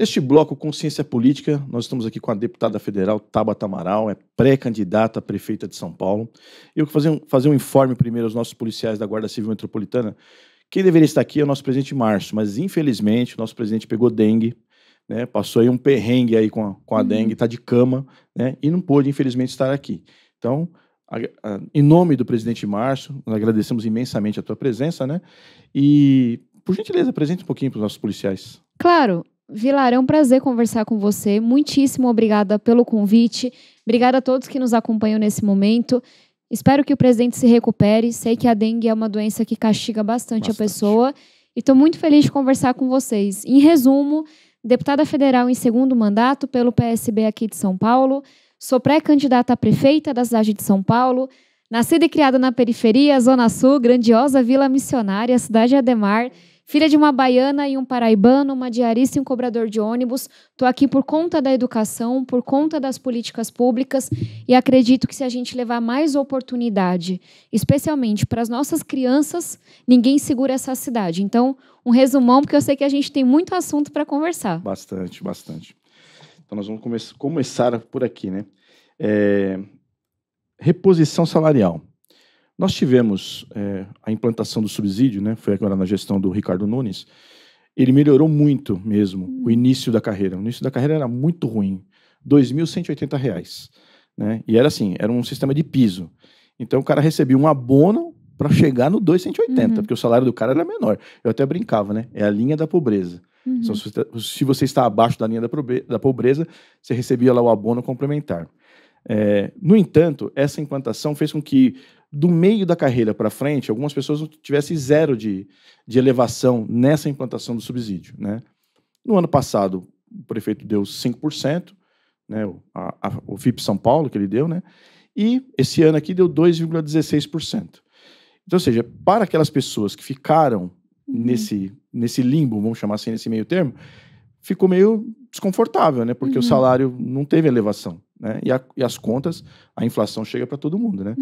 Neste bloco Consciência Política, nós estamos aqui com a deputada federal Tabata Amaral, é pré-candidata a prefeita de São Paulo. Eu vou fazer um informe primeiro aos nossos policiais da Guarda Civil Metropolitana. Quem deveria estar aqui é o nosso presidente Márcio, mas infelizmente o nosso presidente pegou dengue, né, passou aí um perrengue aí com a dengue, está de cama, né, e não pôde infelizmente estar aqui. Então, em nome do presidente Márcio, nós agradecemos imensamente a tua presença, né, e por gentileza, apresente um pouquinho para os nossos policiais. Claro. Vilar, é um prazer conversar com você. Muitíssimo obrigada pelo convite. Obrigada a todos que nos acompanham nesse momento. Espero que o presidente se recupere. Sei que a dengue é uma doença que castiga bastante a pessoa. E estou muito feliz de conversar com vocês. Em resumo, deputada federal em segundo mandato pelo PSB aqui de São Paulo. Sou pré-candidata a prefeita da cidade de São Paulo. Nascida e criada na periferia, Zona Sul, grandiosa Vila Missionária, cidade Ademar. Filha de uma baiana e um paraibano, uma diarista e um cobrador de ônibus. Estou aqui por conta da educação, por conta das políticas públicas e acredito que se a gente levar mais oportunidade, especialmente para as nossas crianças, ninguém segura essa cidade. Então, um resumão, porque eu sei que a gente tem muito assunto para conversar. Bastante, bastante. Então, nós vamos começar por aqui, né? Reposição salarial. Nós tivemos a implantação do subsídio, né? Foi agora na gestão do Ricardo Nunes. Ele melhorou muito mesmo o início da carreira. O início da carreira era muito ruim, R$ 2.180, né? E era assim, era um sistema de piso. Então o cara recebia um abono para chegar no 2.180, porque o salário do cara era menor. Eu até brincava, né? É a linha da pobreza. Então, se você está abaixo da linha da pobreza, você recebia lá o abono complementar. No entanto, essa implantação fez com que do meio da carreira para frente, algumas pessoas tivessem zero de elevação nessa implantação do subsídio, né? No ano passado, o prefeito deu 5%, né, o FIP São Paulo, que ele deu, né? E esse ano aqui deu 2,16%. Então, ou seja, para aquelas pessoas que ficaram nesse limbo, vamos chamar assim, nesse meio termo, ficou meio desconfortável, né? Porque o salário não teve elevação, né? E as contas, a inflação chega para todo mundo, né?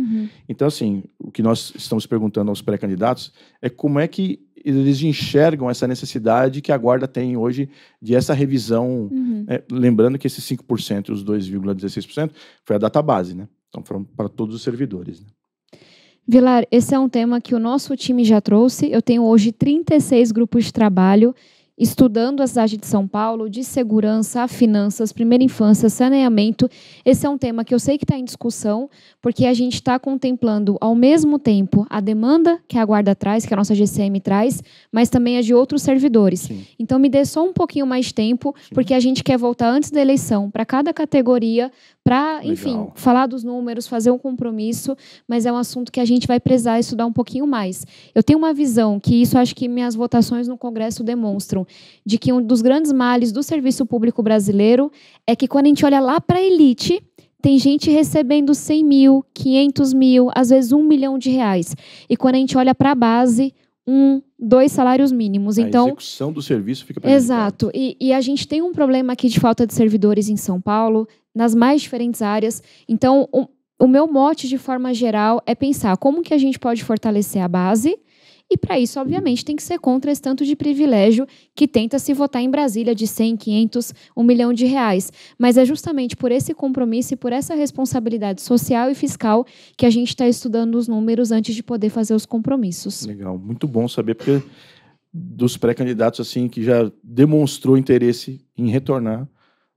Então, assim, o que nós estamos perguntando aos pré-candidatos é como é que eles enxergam essa necessidade que a Guarda tem hoje de essa revisão, lembrando que esses 5% e os 2,16% foi a data base, né? Então, foram para todos os servidores, né? Vilar, esse é um tema que o nosso time já trouxe. Eu tenho hoje 36 grupos de trabalho estudando a cidade de São Paulo, de segurança, finanças, primeira infância, saneamento. Esse é um tema que eu sei que está em discussão, porque a gente está contemplando, ao mesmo tempo, a demanda que a Guarda traz, que a nossa GCM traz, mas também a de outros servidores. Sim. Então, me dê só um pouquinho mais de tempo, porque a gente quer voltar antes da eleição para cada categoria, para, enfim, falar dos números, fazer um compromisso, mas é um assunto que a gente vai precisar estudar um pouquinho mais. Eu tenho uma visão, que isso acho que minhas votações no Congresso demonstram, de que um dos grandes males do serviço público brasileiro é que quando a gente olha lá para a elite, tem gente recebendo 100 mil, 500 mil, às vezes R$1 milhão. E quando a gente olha para a base, 2 salários mínimos. Então, a execução do serviço fica prejudicada. Exato. E a gente tem um problema aqui de falta de servidores em São Paulo, nas mais diferentes áreas. Então, o meu mote, de forma geral, é pensar como que a gente pode fortalecer a base. E, para isso, obviamente, tem que ser contra esse tanto de privilégio que tenta se votar em Brasília de 100, 500, R$1 milhão. Mas é justamente por esse compromisso e por essa responsabilidade social e fiscal que a gente está estudando os números antes de poder fazer os compromissos. Legal, muito bom saber, porque dos pré-candidatos assim, que já demonstrou interesse em retornar,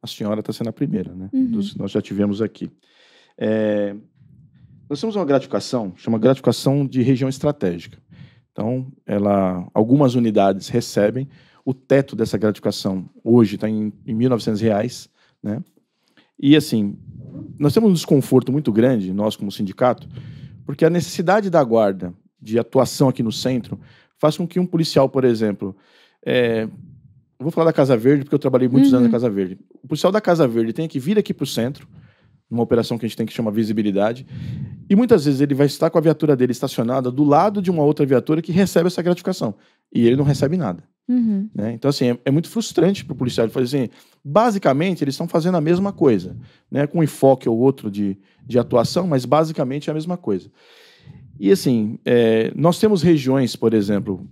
a senhora está sendo a primeira, né? Nós já tivemos aqui. Nós temos uma gratificação, chama gratificação de região estratégica. Então, algumas unidades recebem. O teto dessa gratificação hoje está em R$ 1.900, né? E, assim, nós temos um desconforto muito grande, nós como sindicato, porque a necessidade da Guarda de atuação aqui no centro faz com que um policial, por exemplo... eu vou falar da Casa Verde, porque eu trabalhei muitos anos na Casa Verde. O policial da Casa Verde tem que vir aqui para o centro, numa operação que a gente tem que chamar visibilidade, e muitas vezes ele vai estar com a viatura dele estacionada do lado de uma outra viatura que recebe essa gratificação. E ele não recebe nada. Né? Então, assim, é muito frustrante para o policial. Ele fala assim, basicamente, eles estão fazendo a mesma coisa, né? Com um enfoque ou outro de atuação, mas basicamente é a mesma coisa. E, assim, nós temos regiões, por exemplo,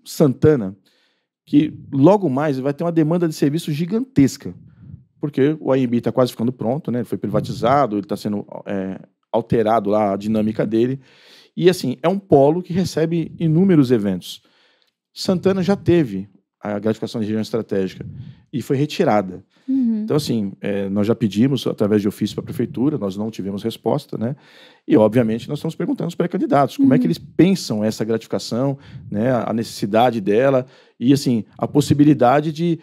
Santana, que logo mais vai ter uma demanda de serviço gigantesca, porque o AMB está quase ficando pronto, né? Ele foi privatizado, ele está sendo alterado lá a dinâmica dele, e assim, é um polo que recebe inúmeros eventos. Santana já teve a gratificação de região estratégica e foi retirada. Então, assim, nós já pedimos através de ofício para a prefeitura, nós não tivemos resposta, né? E, obviamente, nós estamos perguntando aos pré-candidatos como é que eles pensam essa gratificação, né? A necessidade dela e, assim, a possibilidade de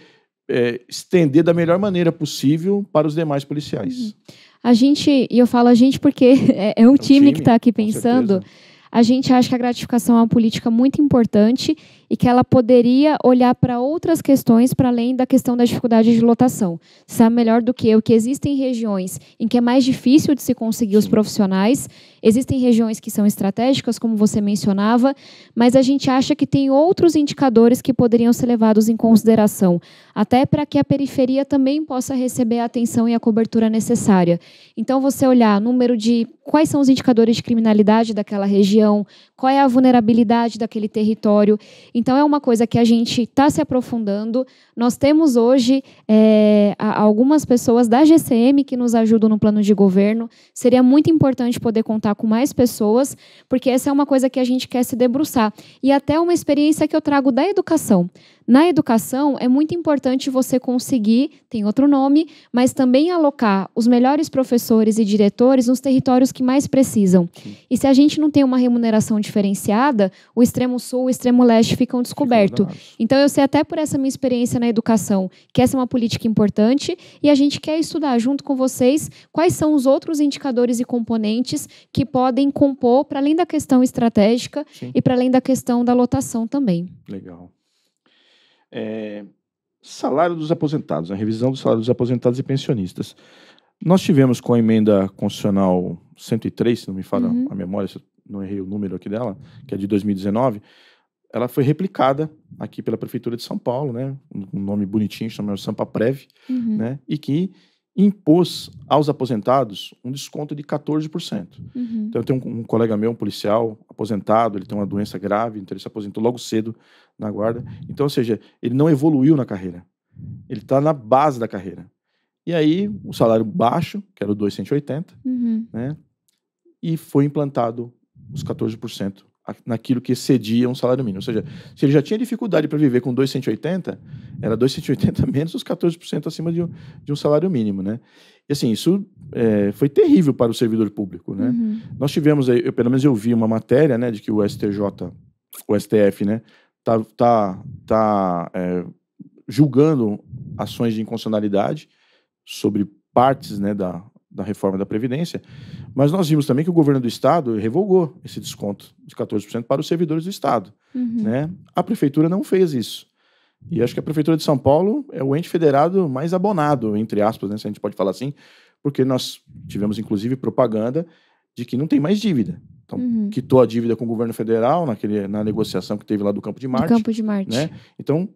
estender da melhor maneira possível para os demais policiais. A gente, e eu falo a gente porque é um time que está aqui pensando, certeza. A gente acha que a gratificação é uma política muito importante e que ela poderia olhar para outras questões para além da questão da dificuldade de lotação. Você sabe melhor do que eu que existem regiões em que é mais difícil de se conseguir os profissionais, existem regiões que são estratégicas, como você mencionava, mas a gente acha que tem outros indicadores que poderiam ser levados em consideração, até para que a periferia também possa receber a atenção e a cobertura necessária. Então, você olhar número de quais são os indicadores de criminalidade daquela região, qual é a vulnerabilidade daquele território. Então, é uma coisa que a gente está se aprofundando. Nós temos hoje algumas pessoas da GCM que nos ajudam no plano de governo. Seria muito importante poder contar com mais pessoas, porque essa é uma coisa que a gente quer se debruçar. E até uma experiência que eu trago da educação. Na educação, é muito importante você conseguir, tem outro nome, mas também alocar os melhores professores e diretores nos territórios que mais precisam. E se a gente não tem uma remuneração diferenciada, o extremo sul, o extremo leste ficam descobertos. Então, eu sei até por essa minha experiência na educação que essa é uma política importante e a gente quer estudar junto com vocês quais são os outros indicadores e componentes que podem compor para além da questão estratégica e para além da questão da lotação também. Legal. Salário dos aposentados, a revisão do salário dos aposentados e pensionistas. Nós tivemos com a emenda constitucional 103, se não me falha a memória, se eu não errei o número aqui dela, que é de 2019, ela foi replicada aqui pela Prefeitura de São Paulo, né, um nome bonitinho, chamado Sampaprev, né, e que impôs aos aposentados um desconto de 14%. Então, eu tenho um colega meu, um policial aposentado, ele tem uma doença grave, então ele se aposentou logo cedo na guarda. Então, ou seja, ele não evoluiu na carreira. Ele está na base da carreira. E aí, o salário baixo, que era o 2.180, né, e foi implantado os 14% naquilo que excedia um salário mínimo. Ou seja, se ele já tinha dificuldade para viver com 2.180, era 2.180 menos os 14% acima de um salário mínimo, né? E assim, isso foi terrível para o servidor público, né? Nós tivemos, pelo menos eu vi uma matéria, né, de que o STF, né, tá julgando ações de inconstitucionalidade sobre partes, né, da reforma da Previdência, mas nós vimos também que o governo do Estado revogou esse desconto de 14% para os servidores do Estado. Né? A Prefeitura não fez isso. E acho que a Prefeitura de São Paulo é o ente federado mais abonado, entre aspas, né, se a gente pode falar assim, porque nós tivemos, inclusive, propaganda de que não tem mais dívida. Então, quitou a dívida com o governo federal na negociação que teve lá do Campo de Marte. Né? Então,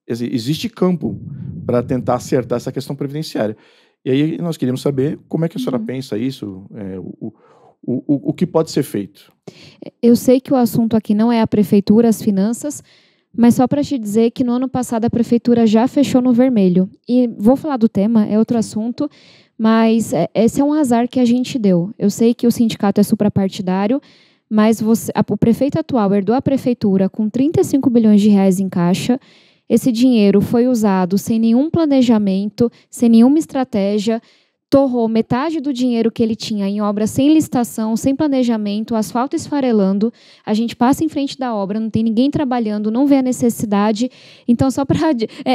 existe campo para tentar acertar essa questão previdenciária. E aí nós queríamos saber como é que a senhora pensa isso, o que pode ser feito. Eu sei que o assunto aqui não é a prefeitura, as finanças, mas só para te dizer que no ano passado a prefeitura já fechou no vermelho. E vou falar do tema, é outro assunto, mas esse é um azar que a gente deu. Eu sei que o sindicato é suprapartidário, mas o prefeito atual herdou a prefeitura com 35 bilhões de reais em caixa. Esse dinheiro foi usado sem nenhum planejamento, sem nenhuma estratégia, torrou metade do dinheiro que ele tinha em obras sem licitação, sem planejamento, asfalto esfarelando, a gente passa em frente da obra, não tem ninguém trabalhando, não vê a necessidade. Então, só para...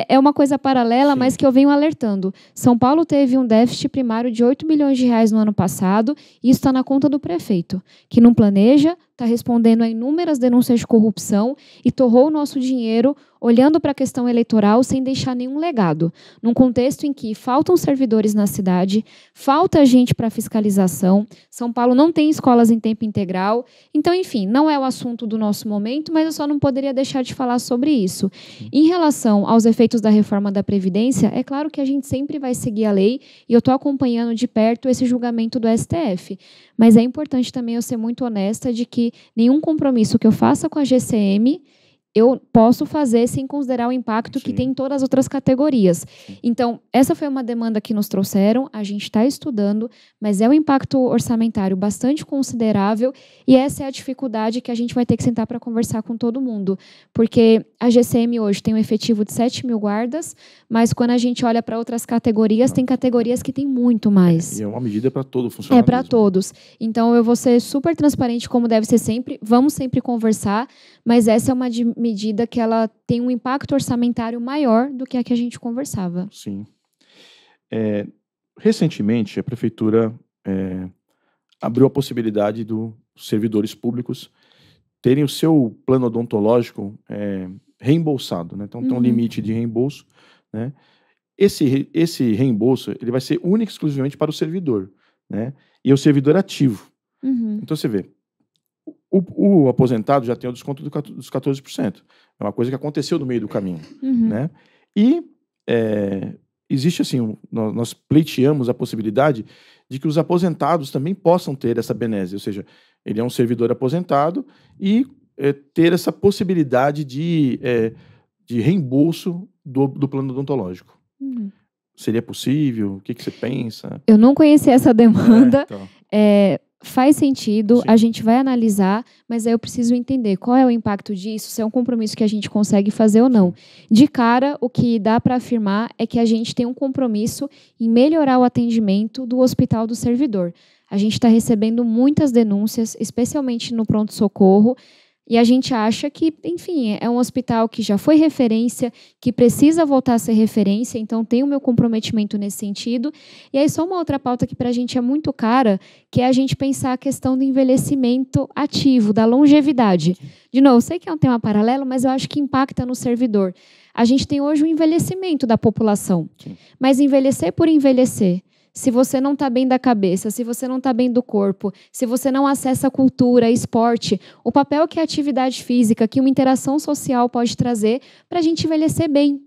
É uma coisa paralela, mas que eu venho alertando. São Paulo teve um déficit primário de 8 bilhões de reais no ano passado, e isso está na conta do prefeito, que não planeja, está respondendo a inúmeras denúncias de corrupção e torrou o nosso dinheiro olhando para a questão eleitoral sem deixar nenhum legado. Num contexto em que faltam servidores na cidade, falta gente para fiscalização, São Paulo não tem escolas em tempo integral. Então, enfim, não é o assunto do nosso momento, mas eu só não poderia deixar de falar sobre isso. Em relação aos efeitos da reforma da Previdência, é claro que a gente sempre vai seguir a lei e eu estou acompanhando de perto esse julgamento do STF. Mas é importante também eu ser muito honesta de que nenhum compromisso que eu faça com a GCM eu posso fazer sem considerar o impacto que tem em todas as outras categorias. Então, essa foi uma demanda que nos trouxeram, a gente está estudando, mas é um impacto orçamentário bastante considerável e essa é a dificuldade que a gente vai ter que sentar para conversar com todo mundo. Porque a GCM hoje tem um efetivo de 7 mil guardas, mas quando a gente olha para outras categorias, tem categorias que tem muito mais. E é uma medida para todo funcionário. É para todos. Então, eu vou ser super transparente, como deve ser sempre, vamos sempre conversar, mas essa é uma medida que ela tem um impacto orçamentário maior do que a que a gente conversava. Sim. Recentemente, a Prefeitura abriu a possibilidade dos servidores públicos terem o seu plano odontológico reembolsado, né? Então, tem um limite de reembolso, né? Esse reembolso ele vai ser único e exclusivamente para o servidor, né? E o servidor ativo. Então, você vê, o aposentado já tem o desconto dos 14%. É uma coisa que aconteceu no meio do caminho, né? E existe assim, nós pleiteamos a possibilidade de que os aposentados também possam ter essa benesse, ou seja, ele é um servidor aposentado e ter essa possibilidade de reembolso do plano odontológico. Seria possível? O que você pensa? Eu não conheci essa demanda. Faz sentido, a gente vai analisar, mas aí eu preciso entender qual é o impacto disso, se é um compromisso que a gente consegue fazer ou não. De cara, o que dá para afirmar é que a gente tem um compromisso em melhorar o atendimento do Hospital do Servidor. A gente está recebendo muitas denúncias, especialmente no pronto-socorro, e a gente acha que, enfim, é um hospital que já foi referência, que precisa voltar a ser referência, então tem o meu comprometimento nesse sentido. E aí só uma outra pauta que para a gente é muito cara, que é a gente pensar a questão do envelhecimento ativo, da longevidade. De novo, sei que é um tema paralelo, mas eu acho que impacta no servidor. A gente tem hoje o envelhecimento da população, mas envelhecer por envelhecer. Se você não está bem da cabeça, se você não está bem do corpo, se você não acessa cultura, esporte, o papel que a atividade física, que uma interação social pode trazer para a gente envelhecer bem,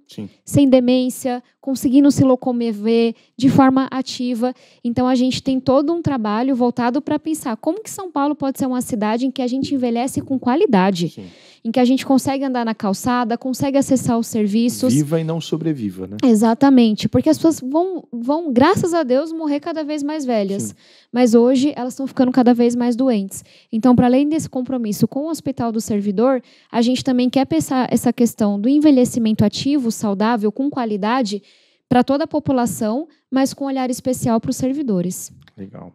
sem demência, conseguindo se locomover de forma ativa. Então, a gente tem todo um trabalho voltado para pensar como que São Paulo pode ser uma cidade em que a gente envelhece com qualidade, em que a gente consegue andar na calçada, consegue acessar os serviços. Viva e não sobreviva, né? Exatamente, porque as pessoas vão, graças a Deus, morrer cada vez mais velhas. Mas hoje elas estão ficando cada vez mais doentes. Então, para além desse compromisso com o Hospital do Servidor, a gente também quer pensar essa questão do envelhecimento ativo, saudável, com qualidade, para toda a população, mas com um olhar especial para os servidores. Legal.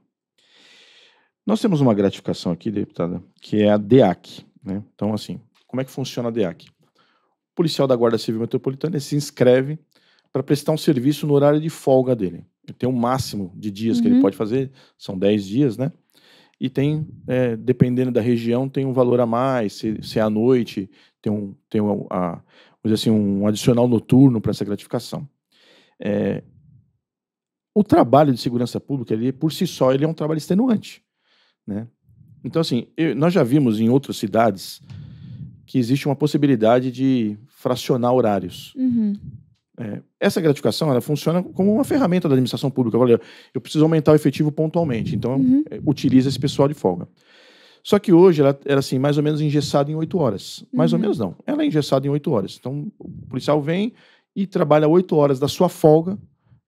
Nós temos uma gratificação aqui, deputada, que é a DEAC, né? Então, assim, como é que funciona a DEAC? O policial da Guarda Civil Metropolitana se inscreve para prestar um serviço no horário de folga dele. Ele tem um máximo de dias que ele pode fazer, são 10 dias, né? E tem, dependendo da região, tem um valor a mais, se é à noite, vamos dizer assim, um adicional noturno para essa gratificação. O trabalho de segurança pública, ele, por si só, ele é um trabalho extenuante, né? Então, assim, nós já vimos em outras cidades que existe uma possibilidade de fracionar horários. Essa gratificação, ela funciona como uma ferramenta da administração pública. Olha, eu preciso aumentar o efetivo pontualmente, então utiliza esse pessoal de folga. Só que hoje ela era assim, mais ou menos engessada em 8 horas. Mais ou menos não, ela é engessada em 8 horas. Então o policial vem e trabalha 8 horas da sua folga,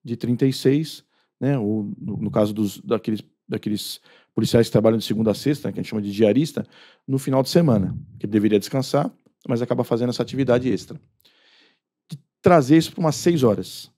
de 36, né? Ou, no caso daqueles policiais que trabalham de segunda a sexta, que a gente chama de diarista, no final de semana, que ele deveria descansar, mas acaba fazendo essa atividade extra. Trazer isso para umas 6 horas,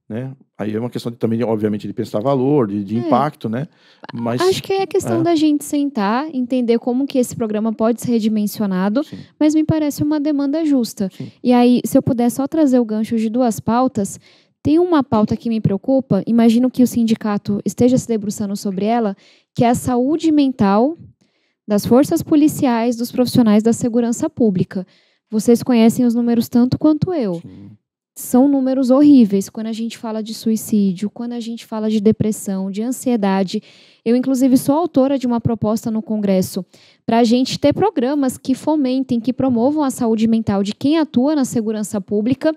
né? Aí é uma questão também, obviamente, de pensar valor, de impacto, né? Mas acho que é a questão da gente sentar, entender como que esse programa pode ser redimensionado, mas me parece uma demanda justa. E aí, se eu puder só trazer o gancho de 2 pautas, tem uma pauta que me preocupa, imagino que o sindicato esteja se debruçando sobre ela, que é a saúde mental das forças policiais, dos profissionais da segurança pública. Vocês conhecem os números tanto quanto eu. São números horríveis quando a gente fala de suicídio, quando a gente fala de depressão, de ansiedade. Eu, inclusive, sou autora de uma proposta no Congresso para a gente ter programas que fomentem, que promovam a saúde mental de quem atua na segurança pública.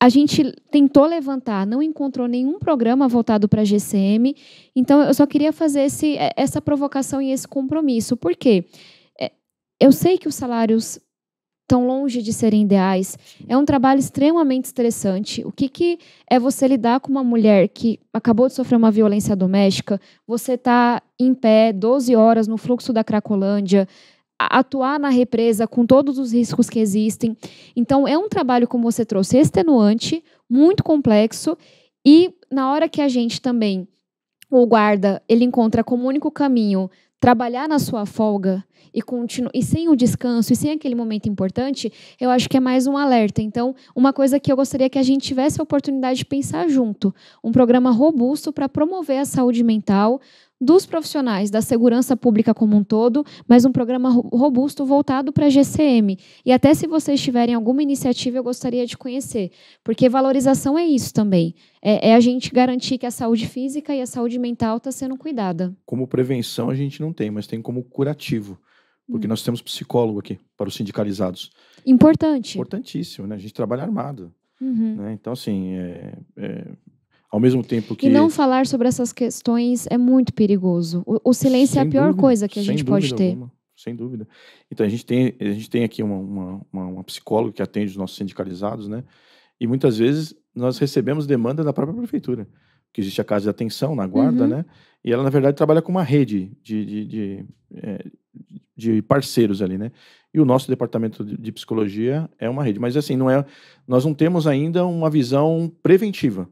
A gente tentou levantar, não encontrou nenhum programa voltado para a GCM. Então, eu só queria fazer essa provocação e esse compromisso. Por quê? Eu sei que os salários estão longe de serem ideais. É um trabalho extremamente estressante. O que é você lidar com uma mulher que acabou de sofrer uma violência doméstica, você está em pé 12 horas no fluxo da Cracolândia, atuar na represa com todos os riscos que existem. Então, é um trabalho, como você trouxe, extenuante, muito complexo, e na hora que a gente também, o guarda, ele encontra como único caminho trabalhar na sua folga e sem o descanso e sem aquele momento importante, eu acho que é mais um alerta. Então, uma coisa que eu gostaria que a gente tivesse a oportunidade de pensar junto, um programa robusto para promover a saúde mental dos profissionais da segurança pública como um todo, mas um programa robusto voltado para a GCM. E até se vocês tiverem alguma iniciativa, eu gostaria de conhecer, porque valorização é isso também. É a gente garantir que a saúde física e a saúde mental está sendo cuidada. Como prevenção a gente não tem, mas tem como curativo. Porque nós temos psicólogo aqui, para os sindicalizados. Importante. Importantíssimo, né? A gente trabalha armado. Uhum. Né? Então, assim, ao mesmo tempo que... E não falar sobre essas questões é muito perigoso. O silêncio é a pior coisa que a gente pode ter. Sem dúvida. Então, a gente tem aqui uma psicóloga que atende os nossos sindicalizados, né? E muitas vezes nós recebemos demanda da própria prefeitura, que existe a casa de atenção na guarda, né? E ela, na verdade, trabalha com uma rede de parceiros ali, né? E o nosso departamento de psicologia é uma rede. Mas, assim, nós não temos ainda uma visão preventiva.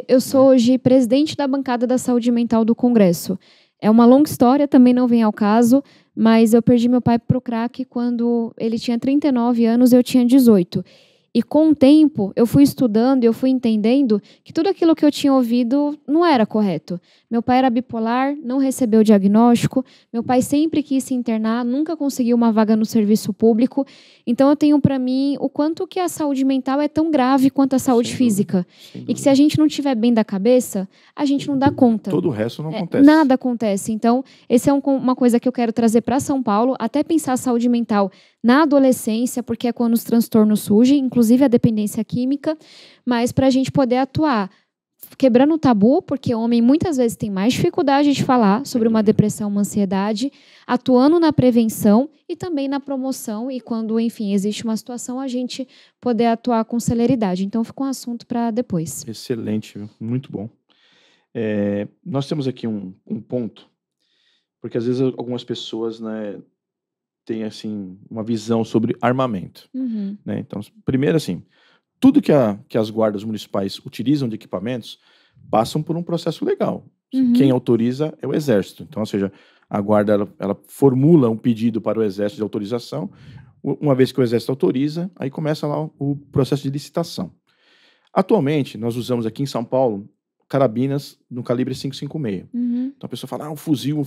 Eu sou hoje presidente da bancada da saúde mental do Congresso. É uma longa história, também não vem ao caso, mas eu perdi meu pai pro crack quando ele tinha 39 anos e eu tinha 18. E com o tempo, eu fui estudando e eu fui entendendo que tudo aquilo que eu tinha ouvido não era correto. Meu pai era bipolar, não recebeu o diagnóstico. Meu pai sempre quis se internar, nunca conseguiu uma vaga no serviço público. Então, eu tenho para mim o quanto que a saúde mental é tão grave quanto a saúde física. E que se a gente não estiver bem da cabeça, a gente não dá conta. Todo o resto não acontece. Nada acontece. Então, essa é uma coisa que eu quero trazer para São Paulo, até pensar a saúde mental na adolescência, porque é quando os transtornos surgem, inclusive a dependência química, mas para a gente poder atuar quebrando o tabu, porque o homem muitas vezes tem mais dificuldade de falar sobre uma depressão, uma ansiedade, atuando na prevenção e também na promoção, e quando, enfim, existe uma situação, a gente poder atuar com celeridade. Então, fica um assunto para depois. Excelente, muito bom. Nós temos aqui um ponto, porque às vezes algumas pessoas, né, têm assim, uma visão sobre armamento. Né? Então, primeiro, assim, tudo que as guardas municipais utilizam de equipamentos passam por um processo legal. Quem autoriza é o Exército. Então, ou seja, a guarda ela formula um pedido para o Exército de autorização. Uma vez que o Exército autoriza, aí começa lá o processo de licitação. Atualmente, nós usamos aqui em São Paulo carabinas no calibre 5,56. Então a pessoa fala, um fuzil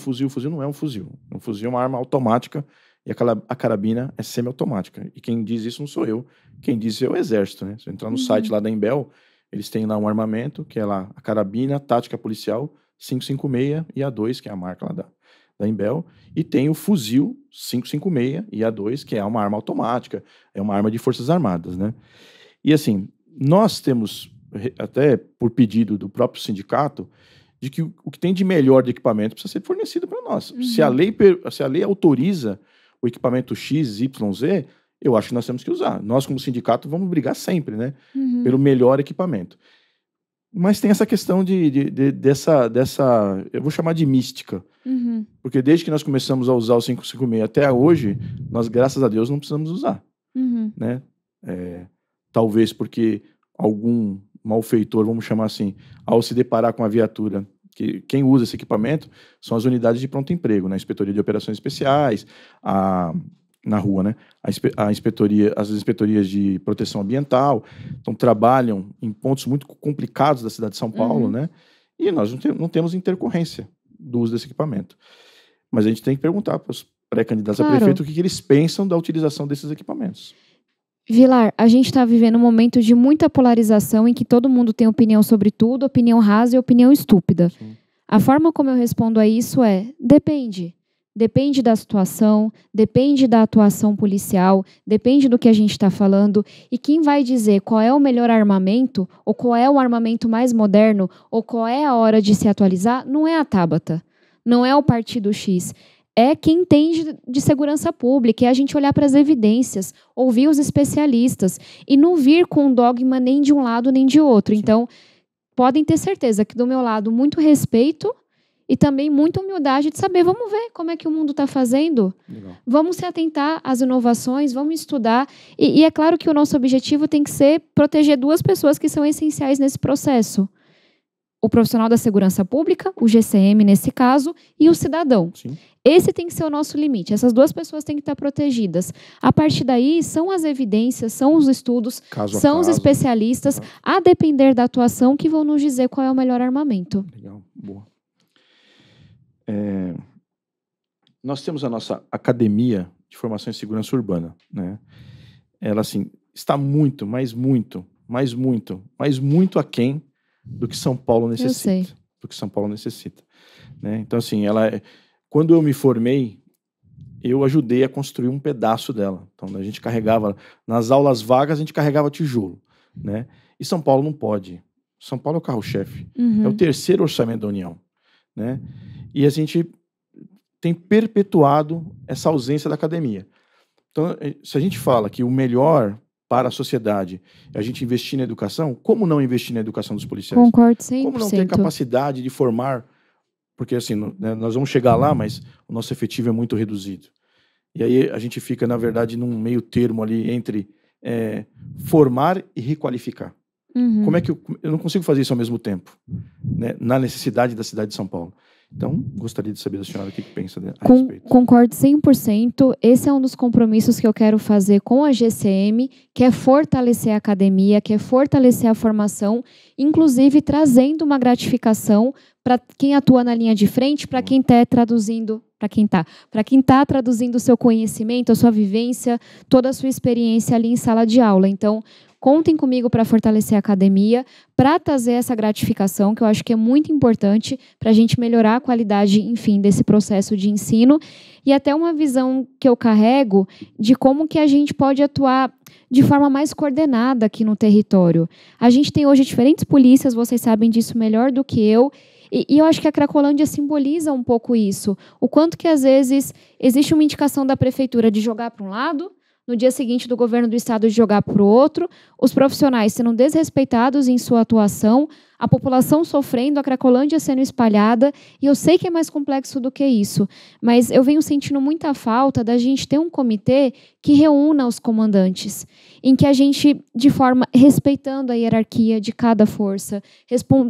não é um fuzil. Um fuzil é uma arma automática e a carabina é semiautomática. E quem diz isso não sou eu, quem diz é o Exército, né? Se eu entrar no site lá da Embel, eles têm lá um armamento, que é lá a carabina tática policial 5,56 e A2, que é a marca lá da Embel, e tem o fuzil 5,56 e A2, que é uma arma automática, é uma arma de Forças Armadas, né? E assim, nós temos, até por pedido do próprio sindicato, de que o que tem de melhor de equipamento precisa ser fornecido para nós. Se a lei autoriza o equipamento X, Y, Z, eu acho que nós temos que usar. Nós, como sindicato, vamos brigar sempre, né? Pelo melhor equipamento. Mas tem essa questão dessa, eu vou chamar de mística. Porque desde que nós começamos a usar o 5,56 até hoje, nós, graças a Deus, não precisamos usar. Né? Talvez porque algum malfeitor, vamos chamar assim, ao se deparar com a viatura, que quem usa esse equipamento são as unidades de pronto emprego, né? A Inspetoria de Operações Especiais, na rua, né? As inspetorias de proteção ambiental, então trabalham em pontos muito complicados da cidade de São Paulo, né? E nós não temos intercorrência do uso desse equipamento. Mas a gente tem que perguntar para os pré-candidatos a prefeito o que eles pensam da utilização desses equipamentos. Vilar, a gente está vivendo um momento de muita polarização em que todo mundo tem opinião sobre tudo, opinião rasa e opinião estúpida. Sim. A forma como eu respondo a isso é, depende. Depende da situação, depende da atuação policial, depende do que a gente está falando. E quem vai dizer qual é o melhor armamento, ou qual é o armamento mais moderno, ou qual é a hora de se atualizar, não é a Tabata, não é o Partido X. é quem entende de segurança pública, é a gente olhar para as evidências, ouvir os especialistas e não vir com dogma nem de um lado nem de outro. Sim. Então, podem ter certeza que do meu lado, muito respeito e também muita humildade de saber, vamos ver como é que o mundo está fazendo, Legal. vamos se atentar às inovações, vamos estudar. E é claro que o nosso objetivo tem que ser proteger duas pessoas que são essenciais nesse processo. O profissional da segurança pública, o GCM nesse caso, e o cidadão. Sim. Esse tem que ser o nosso limite. Essas duas pessoas têm que estar protegidas. A partir daí, são as evidências, são os estudos, Caso a são os caso. especialistas, a depender da atuação, que vão nos dizer qual é o melhor armamento. Legal, boa. Nós temos a nossa Academia de Formação em Segurança Urbana, né? Ela, assim, está muito, mas muito aquém do que São Paulo necessita. Eu sei. Do que São Paulo necessita, né? Então, assim, quando eu me formei, eu ajudei a construir um pedaço dela. Então, a gente carregava, nas aulas vagas, a gente carregava tijolo, né? E São Paulo não pode. São Paulo é o carro-chefe. É o terceiro orçamento da União, né? E a gente tem perpetuado essa ausência da academia. Então, se a gente fala que o melhor para a sociedade é a gente investir na educação, como não investir na educação dos policiais? Concordo 100%. Como não ter capacidade de formar? Porque, assim, né, nós vamos chegar lá, mas o nosso efetivo é muito reduzido. E aí a gente fica, na verdade, num meio termo ali entre formar e requalificar. Como é que eu não consigo fazer isso ao mesmo tempo, né, na necessidade da cidade de São Paulo? Então, gostaria de saber da senhora o que pensa a respeito. Concordo 100%. Esse é um dos compromissos que eu quero fazer com a GCM, que é fortalecer a academia, que é fortalecer a formação, inclusive trazendo uma gratificação para quem atua na linha de frente, para quem está traduzindo, para quem está traduzindo o seu conhecimento, a sua vivência, toda a sua experiência ali em sala de aula. Então, contem comigo para fortalecer a academia, para trazer essa gratificação, que eu acho que é muito importante para a gente melhorar a qualidade, enfim, desse processo de ensino. E até uma visão que eu carrego de como que a gente pode atuar de forma mais coordenada aqui no território. A gente tem hoje diferentes polícias, vocês sabem disso melhor do que eu, e eu acho que a Cracolândia simboliza um pouco isso. O quanto que, às vezes, existe uma indicação da prefeitura de jogar para um lado, no dia seguinte do governo do estado de jogar para o outro, os profissionais sendo desrespeitados em sua atuação, a população sofrendo, a Cracolândia sendo espalhada, e eu sei que é mais complexo do que isso, mas eu venho sentindo muita falta da gente ter um comitê que reúna os comandantes, em que a gente, de forma, respeitando a hierarquia de cada força,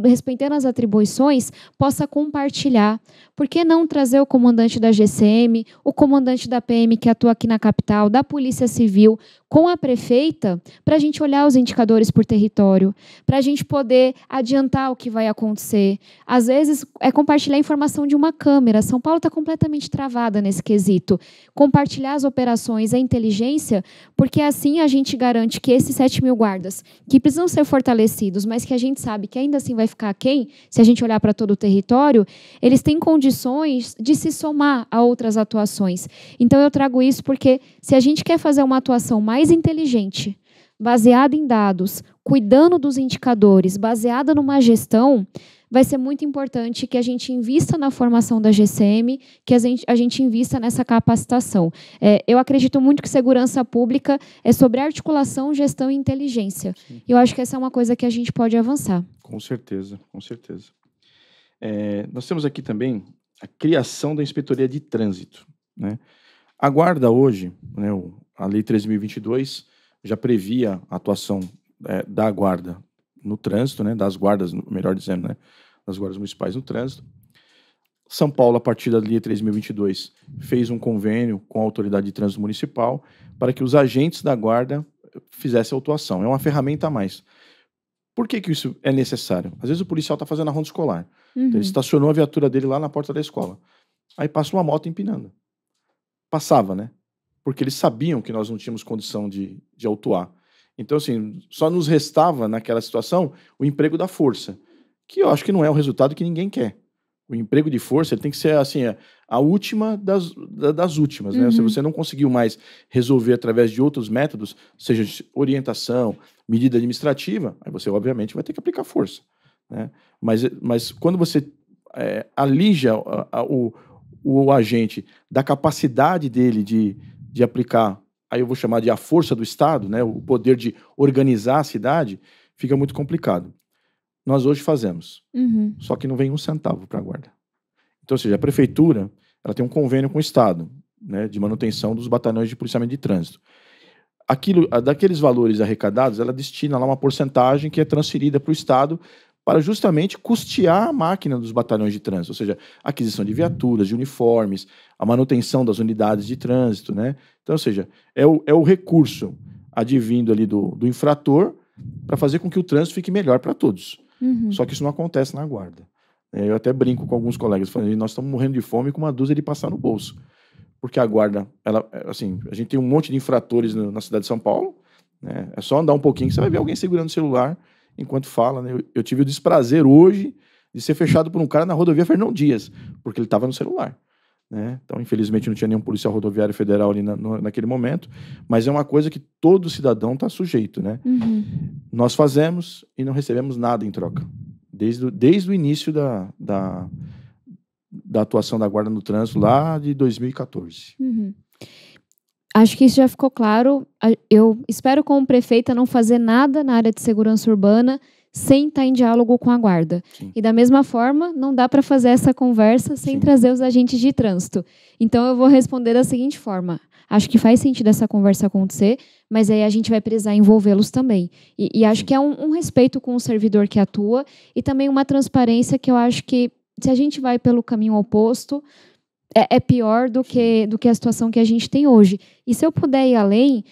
respeitando as atribuições, possa compartilhar. Por que não trazer o comandante da GCM, o comandante da PM que atua aqui na capital, da Polícia Civil, com a prefeita, para a gente olhar os indicadores por território, para a gente poder adiantar o que vai acontecer. Às vezes, é compartilhar a informação de uma câmera. São Paulo está completamente travada nesse quesito. Compartilhar as operações, a inteligência, porque assim a gente garante que esses 7.000 guardas, que precisam ser fortalecidos, mas que a gente sabe que ainda assim vai ficar aquém, se a gente olhar para todo o território, eles têm condições de se somar a outras atuações. Então, eu trago isso porque, se a gente quer fazer uma atuação mais inteligente, baseada em dados, cuidando dos indicadores, baseada numa gestão, vai ser muito importante que a gente invista na formação da GCM, que a gente invista nessa capacitação. Eu acredito muito que segurança pública é sobre articulação, gestão e inteligência. Sim. Eu acho que essa é uma coisa que a gente pode avançar. Com certeza, com certeza. Nós temos aqui também a criação da Inspetoria de Trânsito, né? A Guarda hoje, né, a Lei 13.022, já previa a atuação da Guarda no trânsito, né, das guardas, melhor dizendo, né, das guardas municipais no trânsito. São Paulo, a partir da Lei 13.022, fez um convênio com a Autoridade de Trânsito Municipal para que os agentes da Guarda fizessem a autuação. É uma ferramenta a mais. Por que isso é necessário? Às vezes o policial está fazendo a ronda escolar. Então, ele estacionou a viatura dele lá na porta da escola. Aí passa uma moto empinando. Passava, né? Porque eles sabiam que nós não tínhamos condição de autuar. Então, assim, só nos restava, naquela situação, o emprego da força, que eu acho que não é o resultado que ninguém quer. O emprego de força ele tem que ser, assim, a última das últimas, né? Se você não conseguiu mais resolver através de outros métodos, seja de orientação, medida administrativa, aí você, obviamente, vai ter que aplicar força, né? Mas quando você alija o agente, da capacidade dele de aplicar, aí eu vou chamar de a força do Estado, né, o poder de organizar a cidade, fica muito complicado. Nós hoje fazemos, só que não vem 1 centavo para a guarda. Então, ou seja, a prefeitura ela tem um convênio com o Estado, né, de manutenção dos batalhões de policiamento de trânsito. Daqueles valores arrecadados, ela destina lá uma porcentagem que é transferida para o Estado para justamente custear a máquina dos batalhões de trânsito, ou seja, a aquisição de viaturas, de uniformes, a manutenção das unidades de trânsito, né? Então, ou seja, é o recurso advindo ali do infrator para fazer com que o trânsito fique melhor para todos. Só que isso não acontece na guarda. Eu até brinco com alguns colegas, falando, nós estamos morrendo de fome com uma dúzia de passar no bolso. Porque a guarda, assim, a gente tem um monte de infratores na cidade de São Paulo, né? É só andar um pouquinho que você vai ver alguém segurando o celular enquanto fala, né? Eu tive o desprazer hoje de ser fechado por um cara na rodovia Fernão Dias, porque ele estava no celular, né? Então, infelizmente, não tinha nenhum policial rodoviário federal ali naquele momento, mas é uma coisa que todo cidadão está sujeito, né? Nós fazemos e não recebemos nada em troca. Desde o início da atuação da guarda no trânsito lá de 2014. Acho que isso já ficou claro. Eu espero, como prefeita, não fazer nada na área de segurança urbana sem estar em diálogo com a guarda. Sim. E da mesma forma, não dá para fazer essa conversa sem Sim. trazer os agentes de trânsito. Então, eu vou responder da seguinte forma. Acho que faz sentido essa conversa acontecer, mas aí a gente vai precisar envolvê-los também. E acho que é um respeito com o servidor que atua e também uma transparência que eu acho que, se a gente vai pelo caminho oposto, é pior do que a situação que a gente tem hoje. E se eu puder ir além,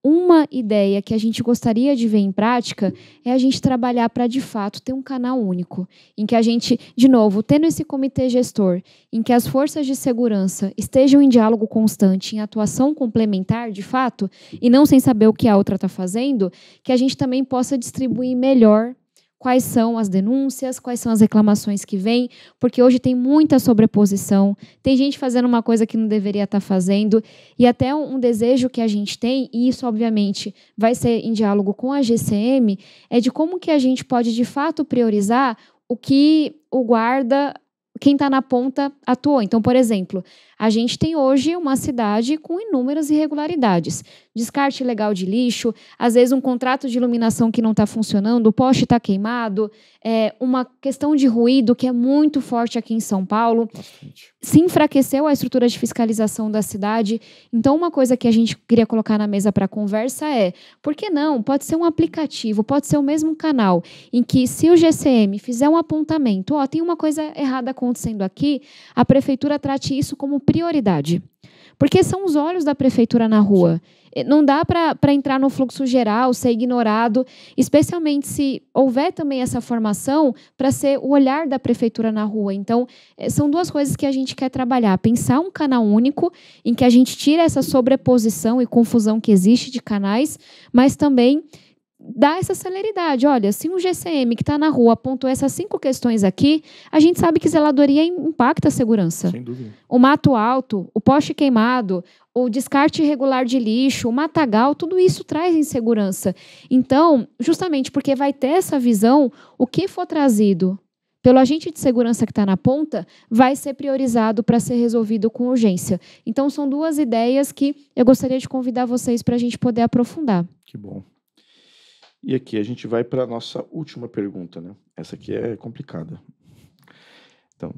uma ideia que a gente gostaria de ver em prática é a gente trabalhar para, de fato, ter um canal único, em que a gente, de novo, tendo esse comitê gestor, em que as forças de segurança estejam em diálogo constante, em atuação complementar, de fato, e não sem saber o que a outra está fazendo, que a gente também possa distribuir melhor quais são as denúncias, quais são as reclamações que vêm, porque hoje tem muita sobreposição, tem gente fazendo uma coisa que não deveria estar fazendo, e até um desejo que a gente tem, e isso, obviamente, vai ser em diálogo com a GCM, é de como que a gente pode, de fato, priorizar o que o guarda, quem está na ponta, atuou. Então, por exemplo, a gente tem hoje uma cidade com inúmeras irregularidades. Descarte ilegal de lixo, às vezes um contrato de iluminação que não está funcionando, o poste está queimado, uma questão de ruído que é muito forte aqui em São Paulo. Bastante. Se enfraqueceu a estrutura de fiscalização da cidade. Então, uma coisa que a gente queria colocar na mesa para conversa é, por que não? Pode ser um aplicativo, pode ser o mesmo canal, em que se o GCM fizer um apontamento, tem uma coisa errada acontecendo aqui, a prefeitura trate isso como prioridade. Porque são os olhos da prefeitura na rua. Não dá para entrar no fluxo geral, ser ignorado, especialmente se houver também essa formação para ser o olhar da prefeitura na rua. Então, são duas coisas que a gente quer trabalhar. Pensar um canal único, em que a gente tira essa sobreposição e confusão que existe de canais, mas também dá essa celeridade. Olha, se um GCM que está na rua apontou essas 5 questões aqui, a gente sabe que zeladoria impacta a segurança. Sem dúvida. O mato alto, o poste queimado, o descarte irregular de lixo, o matagal, tudo isso traz insegurança. Então, justamente porque vai ter essa visão, o que for trazido pelo agente de segurança que está na ponta vai ser priorizado para ser resolvido com urgência. Então, são 2 ideias que eu gostaria de convidar vocês para a gente poder aprofundar. Que bom. E aqui a gente vai para a nossa última pergunta, né? Essa aqui é complicada. Então,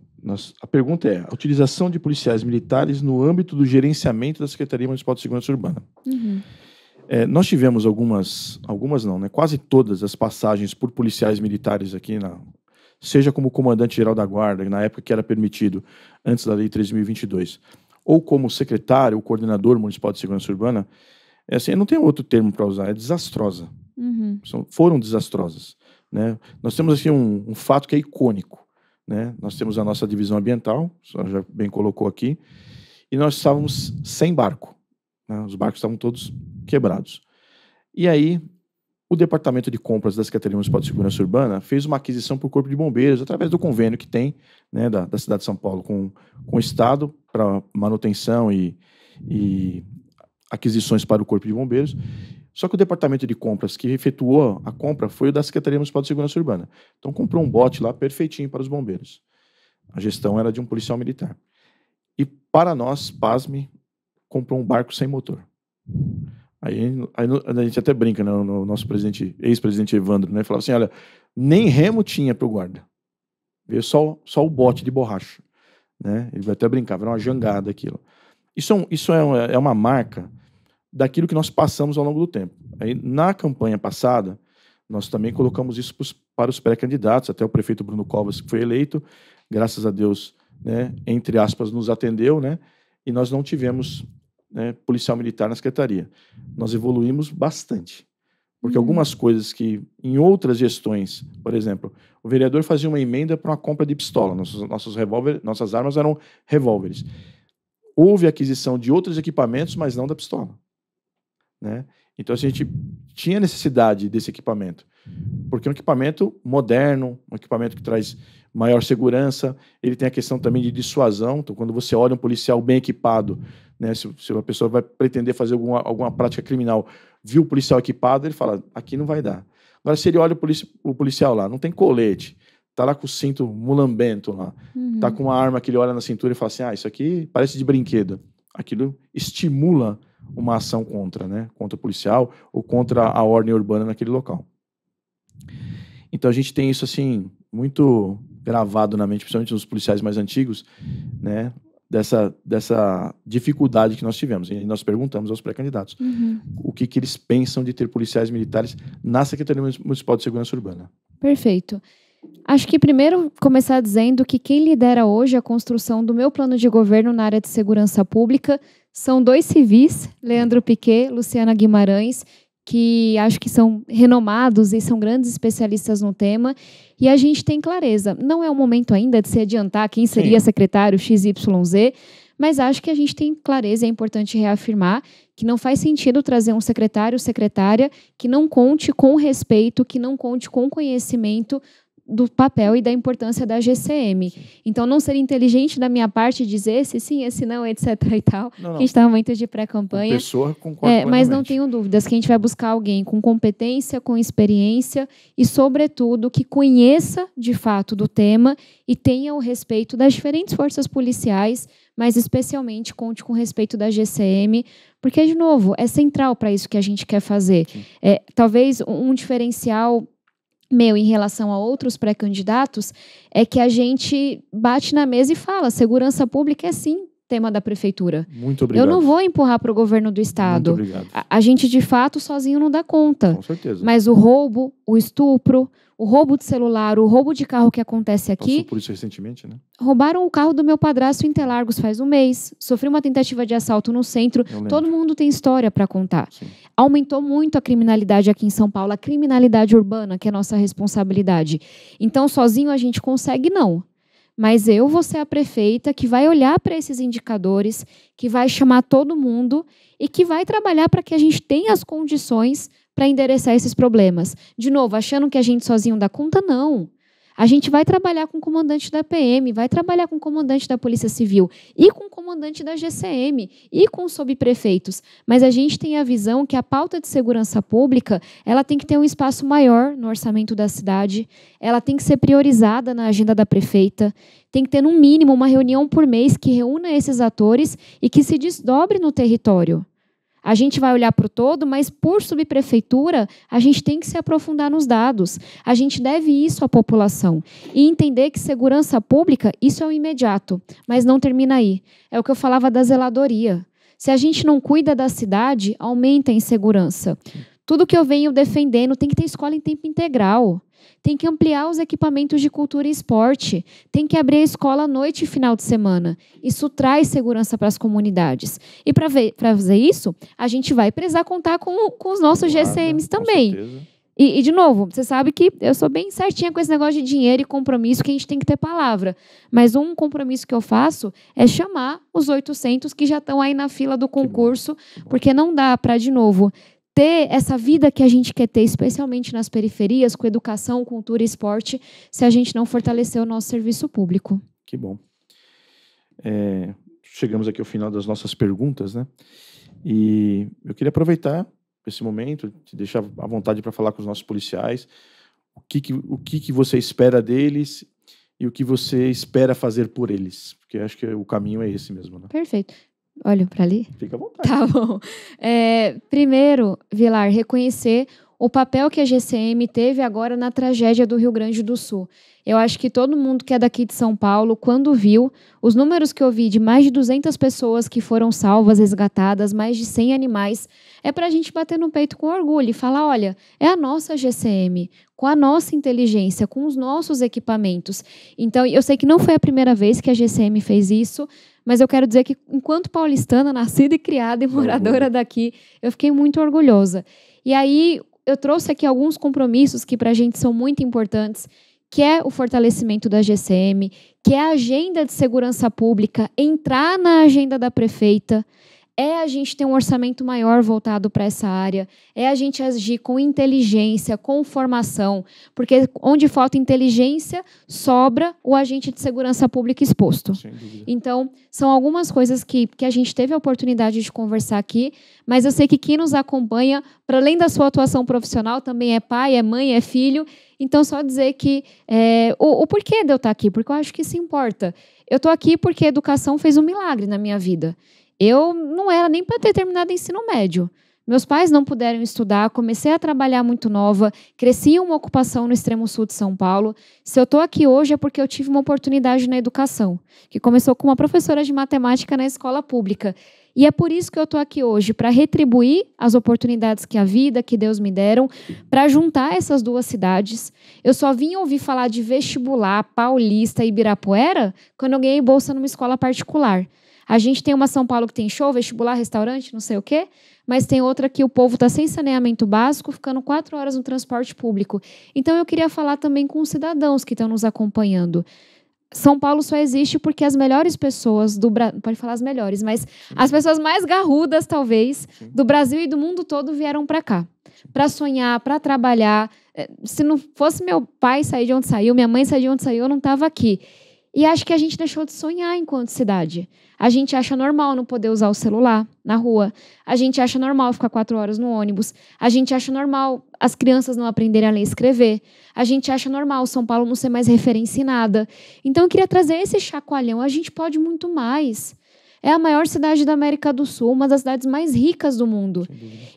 a pergunta é: a utilização de policiais militares no âmbito do gerenciamento da Secretaria Municipal de Segurança Urbana. Nós tivemos algumas não, né? Quase todas as passagens por policiais militares aqui, seja como comandante-geral da Guarda, na época que era permitido, antes da Lei 3.022, ou como secretário ou coordenador municipal de segurança urbana, assim, não tem outro termo para usar, é desastrosa. Foram desastrosas, né? Nós temos aqui um fato que é icônico, né? Nós temos a nossa divisão ambiental, a senhora já bem colocou aqui, e nós estávamos sem barco, né? Os barcos estavam todos quebrados. E aí, o Departamento de Compras da Secretaria Municipal de Segurança Urbana fez uma aquisição para o Corpo de Bombeiros, através do convênio que tem, né, da cidade de São Paulo com o Estado, para manutenção e aquisições para o Corpo de Bombeiros. Só que o departamento de compras que efetuou a compra foi o da Secretaria Municipal de Segurança Urbana. Então comprou um bote lá perfeitinho para os bombeiros. A gestão era de um policial militar. e para nós, pasme, comprou um barco sem motor. Aí a gente até brinca, né, no nosso ex-presidente Evandro, né, falava assim, olha, nem remo tinha para o guarda. Veio só o bote de borracha. Né? Ele vai até brincar, era uma jangada aquilo. Isso é uma marca daquilo que nós passamos ao longo do tempo. Aí, na campanha passada, nós também colocamos isso para os pré-candidatos, até o prefeito Bruno Covas, que foi eleito, graças a Deus, né, entre aspas, nos atendeu, né, e nós não tivemos, né, policial militar na secretaria. Nós evoluímos bastante, porque algumas coisas que, em outras gestões, por exemplo, o vereador fazia uma emenda para uma compra de pistola, nossas armas eram revólveres. Houve aquisição de outros equipamentos, mas não da pistola. Né? Então, a gente tinha necessidade desse equipamento, porque é um equipamento moderno, um equipamento que traz maior segurança, ele tem a questão também de dissuasão, então, quando você olha um policial bem equipado, né, se uma pessoa vai pretender fazer alguma prática criminal, viu o policial equipado, ele fala, aqui não vai dar. Agora, se ele olha o policial lá, não tem colete, tá lá com o cinto mulambento lá, tá com uma arma que ele olha na cintura e fala assim, isso aqui parece de brinquedo. Aquilo estimula uma ação contra o policial ou contra a ordem urbana naquele local. Então a gente tem isso assim muito gravado na mente, principalmente nos policiais mais antigos, né, dessa dificuldade que nós tivemos. E nós perguntamos aos pré-candidatos o que eles pensam de ter policiais militares na Secretaria Municipal de Segurança Urbana. Perfeito. Acho que primeiro começar dizendo que quem lidera hoje a construção do meu plano de governo na área de segurança pública são 2 civis, Leandro Piquet, Luciana Guimarães, que acho que são renomados e são grandes especialistas no tema, e a gente tem clareza. Não é o momento ainda de se adiantar quem seria secretário XYZ, mas acho que a gente tem clareza, é importante reafirmar que não faz sentido trazer um secretário ou secretária que não conte com respeito, que não conte com conhecimento do papel e da importância da GCM. Então, não seria inteligente da minha parte dizer esse sim, esse não, etc. e tal, que a gente está no momento de pré-campanha. Pessoa concorda mas não tenho dúvidas que a gente vai buscar alguém com competência, com experiência e, sobretudo, que conheça de fato do tema e tenha o respeito das diferentes forças policiais, mas especialmente conte com respeito da GCM, porque, de novo, é central para isso que a gente quer fazer. Talvez um diferencial meu em relação a outros pré-candidatos é que a gente bate na mesa e fala, segurança pública é sim tema da prefeitura. Muito obrigado. Eu não vou empurrar para o governo do estado. Muito obrigado. A gente, de fato, sozinho não dá conta. Com certeza. Mas o roubo, o estupro, o roubo de celular, o roubo de carro que acontece aqui... Passou por isso recentemente, né? Roubaram o carro do meu padrasto em Interlagos faz um mês. Sofri uma tentativa de assalto no centro. Todo mundo tem história para contar. Sim. Aumentou muito a criminalidade aqui em São Paulo, a criminalidade urbana, que é nossa responsabilidade. Então, sozinho a gente consegue, não. Mas eu vou ser a prefeita que vai olhar para esses indicadores, que vai chamar todo mundo e que vai trabalhar para que a gente tenha as condições para endereçar esses problemas. De novo, achando que a gente sozinho dá conta, não. A gente vai trabalhar com o comandante da PM, vai trabalhar com o comandante da Polícia Civil e com o comandante da GCM e com os subprefeitos. Mas a gente tem a visão que a pauta de segurança pública ela tem que ter um espaço maior no orçamento da cidade, ela tem que ser priorizada na agenda da prefeita, tem que ter, no mínimo, uma reunião por mês que reúna esses atores e que se desdobre no território. A gente vai olhar para o todo, mas por subprefeitura, a gente tem que se aprofundar nos dados. A gente deve isso à população. E entender que segurança pública, isso é o imediato, mas não termina aí. É o que eu falava da zeladoria. Se a gente não cuida da cidade, aumenta a insegurança. Tudo que eu venho defendendo tem que ter escola em tempo integral. Tem que ampliar os equipamentos de cultura e esporte. Tem que abrir a escola à noite e final de semana. Isso traz segurança para as comunidades. E para fazer isso, a gente vai precisar contar com os nossos GCMs também. E, de novo, você sabe que eu sou bem certinha com esse negócio de dinheiro e compromisso, que a gente tem que ter palavra. Mas um compromisso que eu faço é chamar os 800 que já estão aí na fila do concurso, porque não dá para, de novo, ter essa vida que a gente quer ter, especialmente nas periferias, com educação, cultura e esporte, se a gente não fortalecer o nosso serviço público. Que bom. Chegamos aqui ao final das nossas perguntas, né? E eu queria aproveitar esse momento, te deixar à vontade para falar com os nossos policiais, o que você espera deles e o que você espera fazer por eles. Porque acho que o caminho é esse mesmo, né? Perfeito. Olho para ali? Fica à vontade. Tá bom. Primeiro, Vilar, reconhecer o papel que a GCM teve agora na tragédia do Rio Grande do Sul. Eu acho que todo mundo que é daqui de São Paulo, quando viu os números que eu vi de mais de 200 pessoas que foram salvas, resgatadas, mais de 100 animais, é para a gente bater no peito com orgulho e falar, olha, é a nossa GCM, com a nossa inteligência, com os nossos equipamentos. Então, eu sei que não foi a primeira vez que a GCM fez isso, mas eu quero dizer que, enquanto paulistana, nascida e criada e moradora daqui, eu fiquei muito orgulhosa. E aí, eu trouxe aqui alguns compromissos que para a gente são muito importantes, que é o fortalecimento da GCM, que é a agenda de segurança pública, entrar na agenda da prefeita, é a gente ter um orçamento maior voltado para essa área, é a gente agir com inteligência, com formação, porque onde falta inteligência, sobra o agente de segurança pública exposto. Sem dúvida. Então, são algumas coisas que a gente teve a oportunidade de conversar aqui, mas eu sei que quem nos acompanha, para além da sua atuação profissional, também é pai, é mãe, é filho. Então, só dizer que o porquê de eu estar aqui, porque eu acho que isso importa. Eu estou aqui porque a educação fez um milagre na minha vida. Eu não era nem para ter terminado ensino médio. Meus pais não puderam estudar, comecei a trabalhar muito nova, cresci em uma ocupação no extremo sul de São Paulo. Se eu estou aqui hoje é porque eu tive uma oportunidade na educação, que começou com uma professora de matemática na escola pública. E é por isso que eu estou aqui hoje, para retribuir as oportunidades que a vida, que Deus me deram, para juntar essas duas cidades. Eu só vim ouvir falar de vestibular, Paulista e Ibirapuera quando eu ganhei bolsa numa escola particular. A gente tem uma São Paulo que tem show, vestibular, restaurante, não sei o quê, mas tem outra que o povo está sem saneamento básico, ficando 4 horas no transporte público. Então, eu queria falar também com os cidadãos que estão nos acompanhando. São Paulo só existe porque as melhores pessoas do Brasil, pode falar as melhores, mas as pessoas mais garrudas, talvez, do Brasil e do mundo todo vieram para cá. Para sonhar, para trabalhar. Se não fosse meu pai sair de onde saiu, minha mãe sair de onde saiu, eu não estava aqui. E acho que a gente deixou de sonhar enquanto cidade. A gente acha normal não poder usar o celular na rua. A gente acha normal ficar 4 horas no ônibus. A gente acha normal as crianças não aprenderem a ler e escrever. A gente acha normal São Paulo não ser mais referência em nada. Então, eu queria trazer esse chacoalhão. A gente pode muito mais. É a maior cidade da América do Sul, uma das cidades mais ricas do mundo.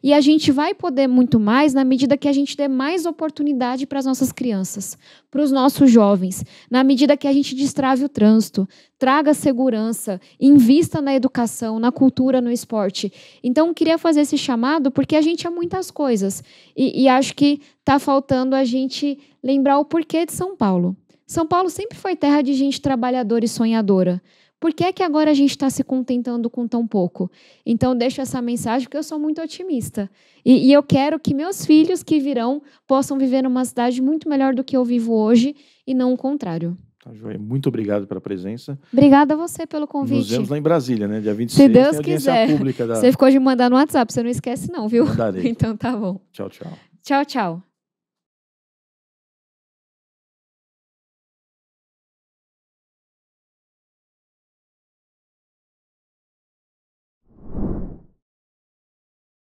E a gente vai poder muito mais na medida que a gente dê mais oportunidade para as nossas crianças, para os nossos jovens, na medida que a gente destrave o trânsito, traga segurança, invista na educação, na cultura, no esporte. Então, eu queria fazer esse chamado porque a gente é muitas coisas. E acho que está faltando a gente lembrar o porquê de São Paulo. São Paulo sempre foi terra de gente trabalhadora e sonhadora. Por que é que agora a gente está se contentando com tão pouco? Então, deixo essa mensagem porque eu sou muito otimista. E eu quero que meus filhos que virão possam viver numa cidade muito melhor do que eu vivo hoje e não o contrário. Tá, joia. Muito obrigado pela presença. Obrigada a você pelo convite. Nos vemos lá em Brasília, né? Dia 26, se Deus tem audiência quiser. pública da... Você ficou de mandar no WhatsApp, você não esquece não, viu? Mandarei. Então tá bom. Tchau, tchau. Tchau, tchau.